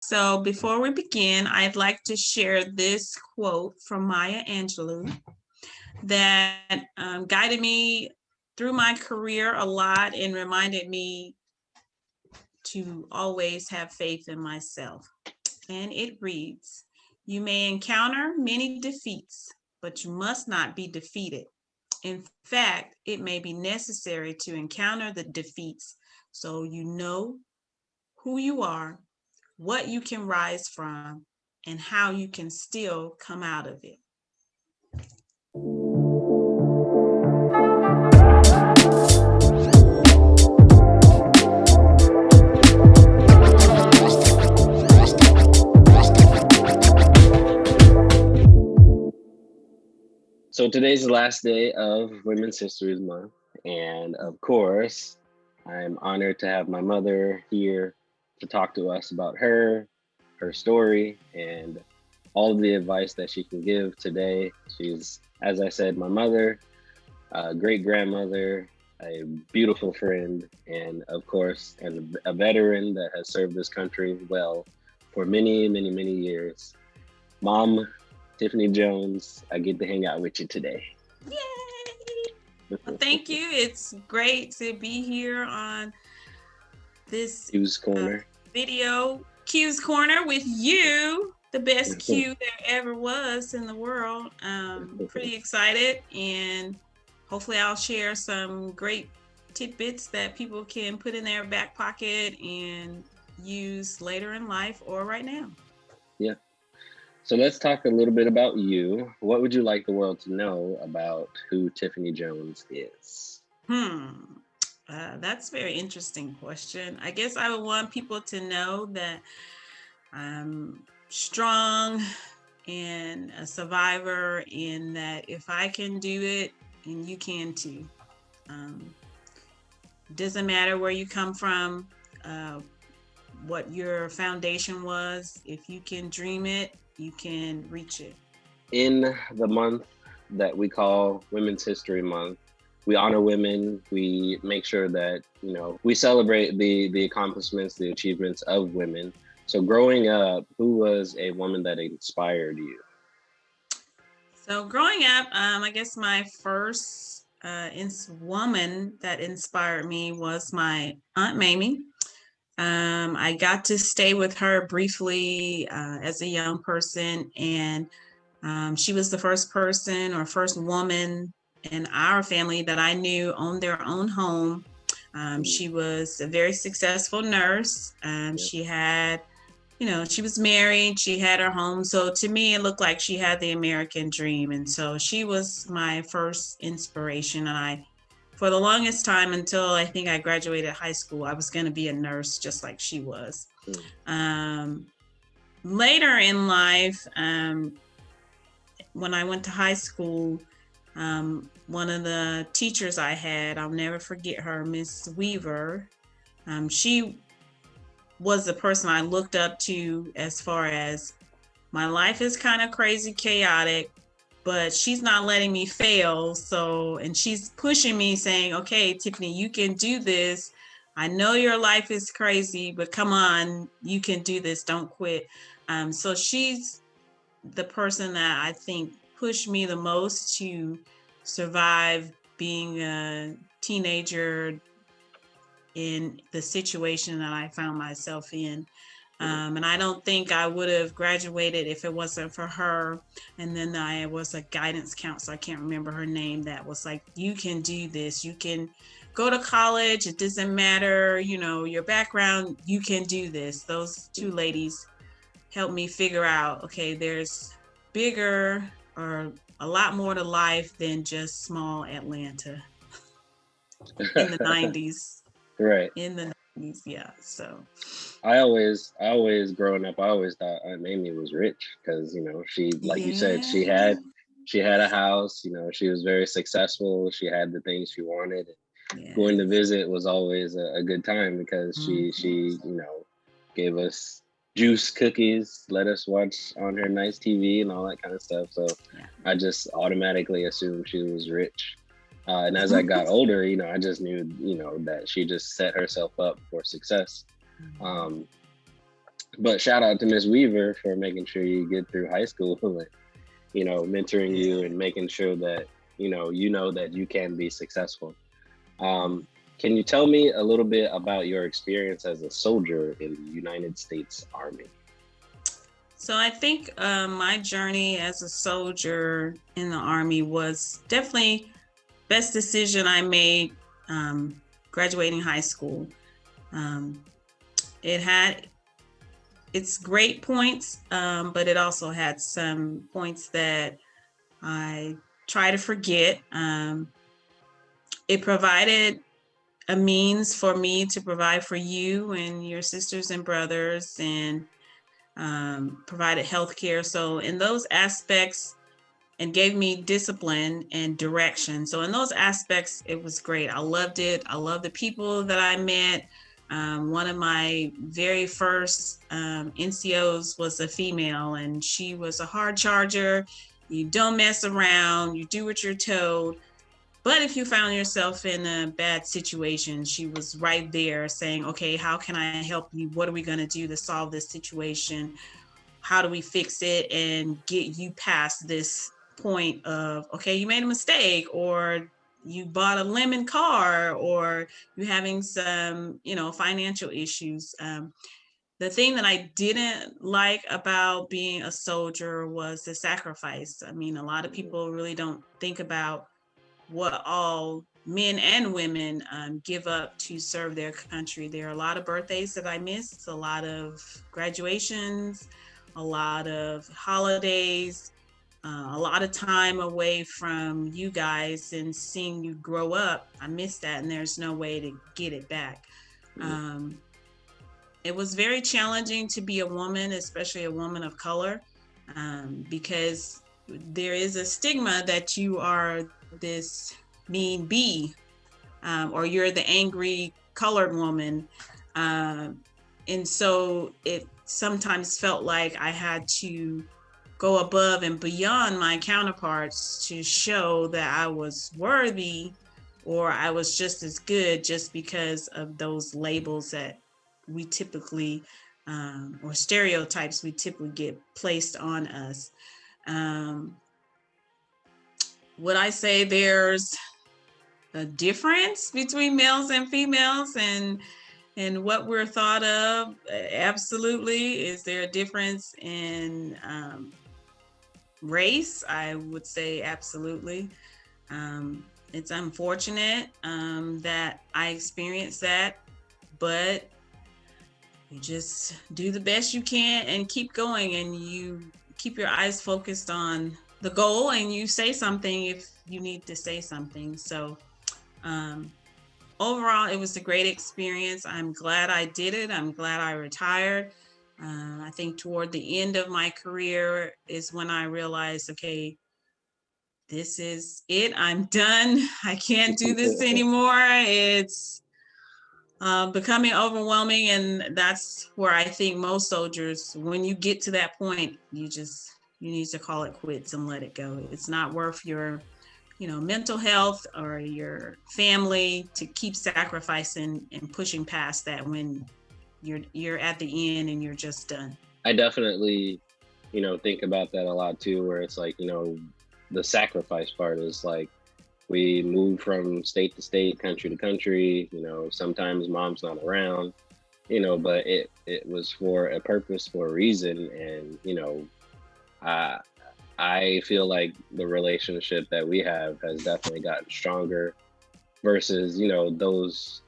So before we begin, I'd like to share this quote from Maya Angelou that guided me through my career a lot and reminded me to always have faith in myself. And it reads, "You may encounter many defeats, but you must not be defeated. In fact, it may be necessary to encounter the defeats so you know who you are, what you can rise from, and how you can still come out of it." So today's the last day of Women's History Month, and of course, I'm honored to have my mother here to talk to us about her story, and all of the advice that she can give today. She's, as I said, my mother, a great grandmother, a beautiful friend, and of course, and a veteran that has served this country well for many, many, many years. Mom, Tiffany Jones, I get to hang out with you today. Yay! Well, thank you. It's great to be here on this Q's Corner. video, Q's Corner, with you, the best Q there ever was in the world. Pretty excited, and hopefully I'll share some great tidbits that people can put in their back pocket and use later in life or right now. Yeah. So let's talk a little bit about you. What would you like the world to know about who Tiffany Jones is? That's a very interesting question. I guess I would want people to know that I'm strong and a survivor, and that if I can do it, and you can too. Doesn't matter where you come from, what your foundation was. If you can dream it, you can reach it. In the month that we call Women's History Month, we honor women. We make sure that, we celebrate the accomplishments, the achievements of women. So growing up, who was a woman that inspired you? So growing up, I guess my first woman that inspired me was my Aunt Mamie. I got to stay with her briefly as a young person, and she was the first person or first woman in our family that I knew owned their own home. She was a very successful nurse. She had, she was married, she had her home. So to me, it looked like she had the American dream. And so she was my first inspiration. And for the longest time, until I think I graduated high school, I was going to be a nurse just like she was. Later in life, when I went to high school, one of the teachers I had, I'll never forget her, Miss Weaver. She was the person I looked up to as far as my life is kind of crazy, chaotic, but she's not letting me fail. And she's pushing me, saying, "Okay, Tiffany, you can do this. I know your life is crazy, but come on, you can do this. Don't quit." So she's the person that I think pushed me the most to survive being a teenager in the situation that I found myself in. And I don't think I would have graduated if it wasn't for her. And then I was a guidance counselor, I can't remember her name, that was like, "You can do this. You can go to college. It doesn't matter, your background, you can do this." Those two ladies helped me figure out, okay, there's bigger or a lot more to life than just small Atlanta in the 90s. Right. In the 90s, yeah. So I always growing up, I always thought Aunt Mamie was rich because, she, like you said, she had a house, she was very successful. She had the things she wanted. Going to visit was always a good time because she gave us juice, cookies, let us watch on her nice TV and all that kind of stuff. So I just automatically assumed she was rich. And as I got older, I just knew, that she just set herself up for success. But shout out to Miss Weaver for making sure you get through high school and, mentoring you and making sure that, you know that you can be successful. Can you tell me a little bit about your experience as a soldier in the United States Army? So I think my journey as a soldier in the Army was definitely best decision I made graduating high school. It had its great points, but it also had some points that I try to forget. It provided a means for me to provide for you and your sisters and brothers, and provided healthcare. So in those aspects, and gave me discipline and direction. So in those aspects, it was great. I loved it. I love the people that I met. One of my very first NCOs was a female, and she was a hard charger. You don't mess around. You do what you're told. But if you found yourself in a bad situation, she was right there saying, okay, how can I help you? What are we going to do to solve this situation? How do we fix it and get you past this point of, okay, you made a mistake, or you bought a lemon car, or you having some, financial issues. The thing that I didn't like about being a soldier was the sacrifice. I mean, a lot of people really don't think about what all men and women give up to serve their country. There are a lot of birthdays that I missed, a lot of graduations, a lot of holidays, a lot of time away from you guys and seeing you grow up. I miss that, and there's no way to get it back. It was very challenging to be a woman, especially a woman of color, because there is a stigma that you are this mean bee, or you're the angry colored woman. And so it sometimes felt like I had to go above and beyond my counterparts to show that I was worthy, or I was just as good, just because of those labels that we typically, or stereotypes we typically get placed on us. Would I say there's a difference between males and females and what we're thought of? Absolutely. Is there a difference in race? I would say absolutely. It's unfortunate that I experienced that, but you just do the best you can and keep going, and you keep your eyes focused on the goal, and you say something if you need to say something. So overall, it was a great experience. I'm glad I did it. I'm glad I retired. I think toward the end of my career is when I realized, okay, this is it. I'm done. I can't do this anymore. It's becoming overwhelming. And that's where I think most soldiers, when you get to that point, you need to call it quits and let it go. It's not worth your, mental health or your family to keep sacrificing and pushing past that when you're at the end and you're just done. I definitely, think about that a lot too, where it's like, the sacrifice part is like, we move from state to state, country to country, sometimes mom's not around, but it was for a purpose, for a reason. And, I feel like the relationship that we have has definitely gotten stronger versus,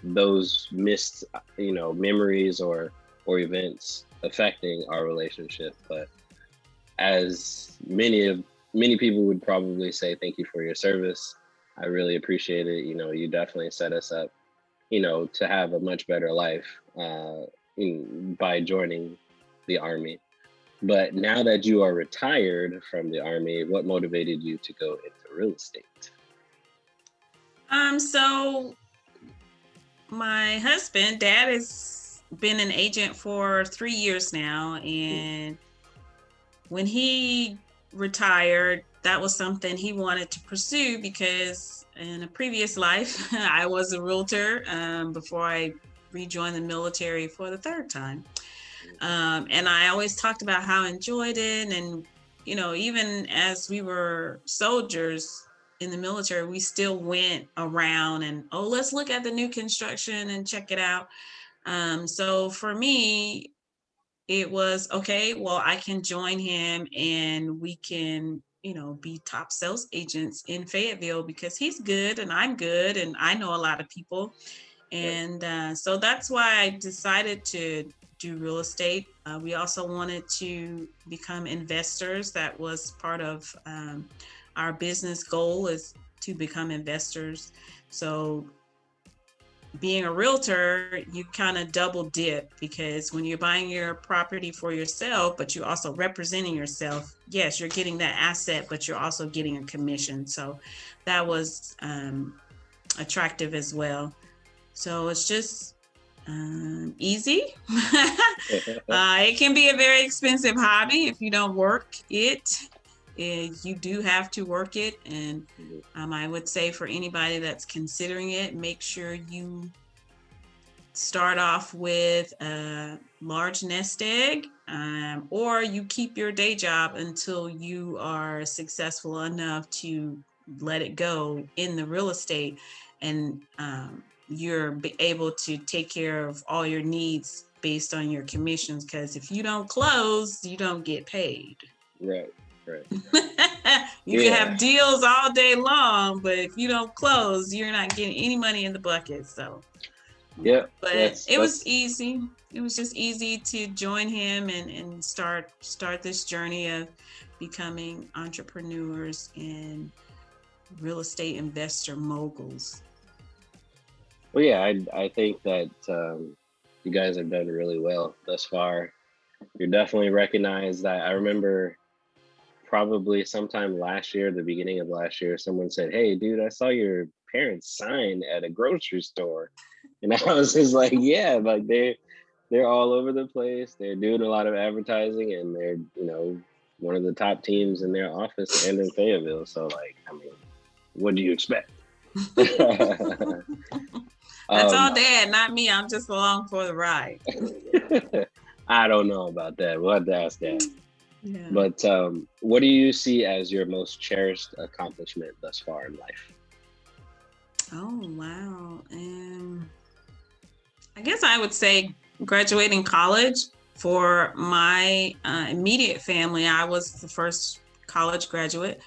those missed, memories or events affecting our relationship. But as many people would probably say, thank you for your service. I really appreciate it. You definitely set us up, to have a much better life by joining the Army. But now that you are retired from the Army, what motivated you to go into real estate? So my husband, Dad, has been an agent for 3 years now. And when he retired, that was something he wanted to pursue because in a previous life, I was a realtor before I rejoined the military for the third time. And I always talked about how I enjoyed it. And, you know, even as we were soldiers in the military, we still went around and, oh, let's look at the new construction and check it out. So for me, it was okay, well, I can join him and we can, you know, be top sales agents in Fayetteville because he's good and I'm good and I know a lot of people. And so that's why I decided to do real estate. We also wanted to become investors. That was part of our business goal, is to become investors. So being a realtor, you kind of double dip, because when you're buying your property for yourself, but you're also representing yourself, yes, you're getting that asset, but you're also getting a commission. So that was attractive as well. So it's just easy. It can be a very expensive hobby if you don't work it. You do have to work it. And I would say for anybody that's considering it, make sure you start off with a large nest egg, or you keep your day job until you are successful enough to let it go in the real estate, and you're able to take care of all your needs based on your commissions. Because if you don't close, you don't get paid. Right. You can have deals all day long, but if you don't close, you're not getting any money in the bucket. So yeah, but it was easy. It was just easy to join him and start this journey of becoming entrepreneurs and real estate investor moguls. Well, yeah, I think that you guys have done really well thus far. You're definitely recognized. That I remember probably sometime last year, the beginning of last year, someone said, "Hey, dude, I saw your parents sign at a grocery store," and I was just like, "Yeah, like they're all over the place. They're doing a lot of advertising, and they're, you know, one of the top teams in their office and in Fayetteville. So, like, I mean, what do you expect?" That's all Dad, not me. I'm just along for the ride. I don't know about that. We'll have to ask Dad. Yeah. But what do you see as your most cherished accomplishment thus far in life? Oh, wow. I guess I would say graduating college. For my immediate family, I was the first college graduate.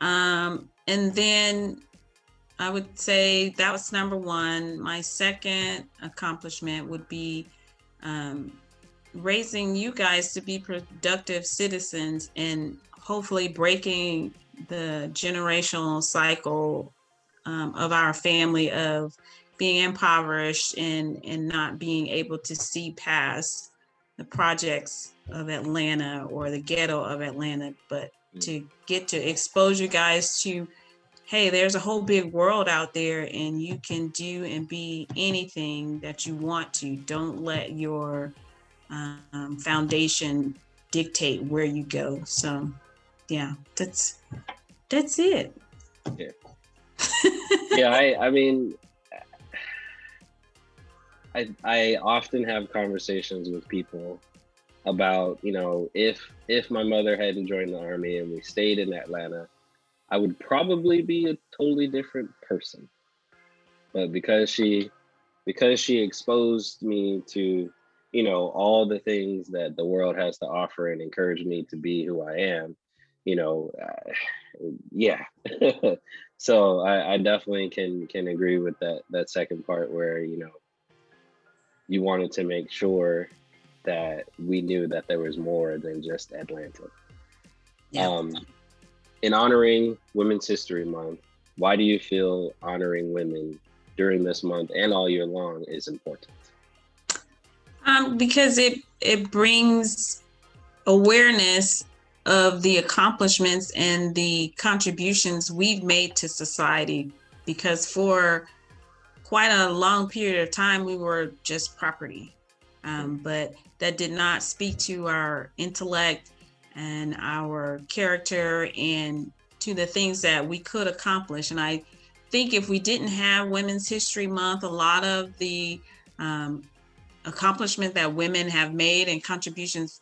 And then I would say that was number one. My second accomplishment would be raising you guys to be productive citizens and hopefully breaking the generational cycle of our family of being impoverished and not being able to see past the projects of Atlanta or the ghetto of Atlanta, but to get to expose you guys to, hey, there's a whole big world out there and you can do and be anything that you want to. Don't let your foundation dictate where you go. So yeah, that's it. Yeah. Yeah, I mean, I often have conversations with people about, you know, if my mother hadn't joined the Army and we stayed in Atlanta, I would probably be a totally different person. But because she exposed me to, you know, all the things that the world has to offer and encouraged me to be who I am, you know, yeah. So I definitely can agree with that second part where, you know, you wanted to make sure that we knew that there was more than just Atlanta. Yeah. In honoring Women's History Month, why do you feel honoring women during this month and all year long is important? Because it brings awareness of the accomplishments and the contributions we've made to society. Because for quite a long period of time, we were just property. But that did not speak to our intellect and our character and to the things that we could accomplish. And I think if we didn't have Women's History Month, a lot of the accomplishment that women have made and contributions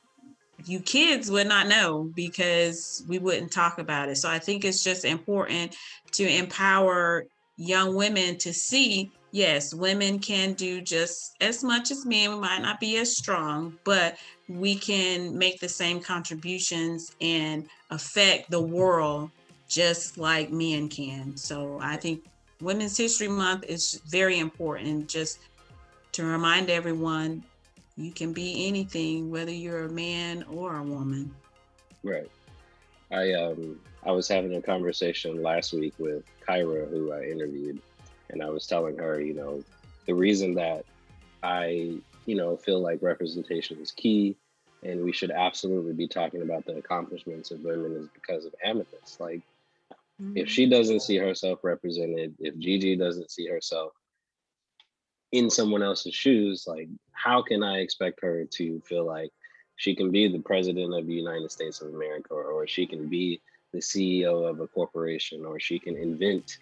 you kids would not know because we wouldn't talk about it. So I think it's just important to empower young women to see, yes, women can do just as much as men. We might not be as strong, but we can make the same contributions and affect the world just like men can. So I think Women's History Month is very important, just to remind everyone you can be anything, whether you're a man or a woman. Right. I was having a conversation last week with Kyra, who I interviewed, and I was telling her, the reason that I, feel like representation is key and we should absolutely be talking about the accomplishments of women is because of Amethyst. Like, if she doesn't see herself represented, if Gigi doesn't see herself in someone else's shoes, like, how can I expect her to feel like she can be the president of the United States of America, or she can be the CEO of a corporation, or she can invent,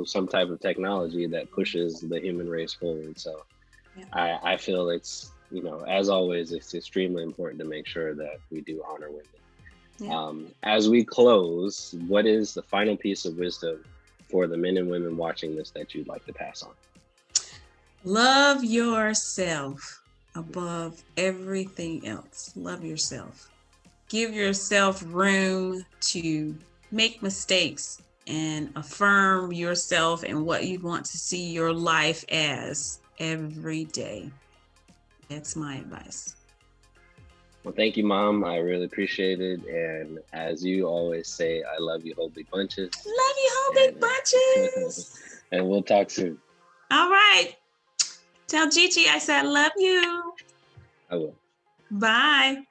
some type of technology that pushes the human race forward. So yeah. I feel it's, as always, it's extremely important to make sure that we do honor women. Yeah. As we close, what is the final piece of wisdom for the men and women watching this that you'd like to pass on? Love yourself above everything else. Love yourself. Give yourself room to make mistakes and affirm yourself and what you want to see your life as every day. That's my advice. Well, thank you, Mom. I really appreciate it. And as you always say, I love you, whole big bunches. Love you, whole big bunches. And we'll talk soon. All right. Tell Gigi I said, love you. I will. Bye.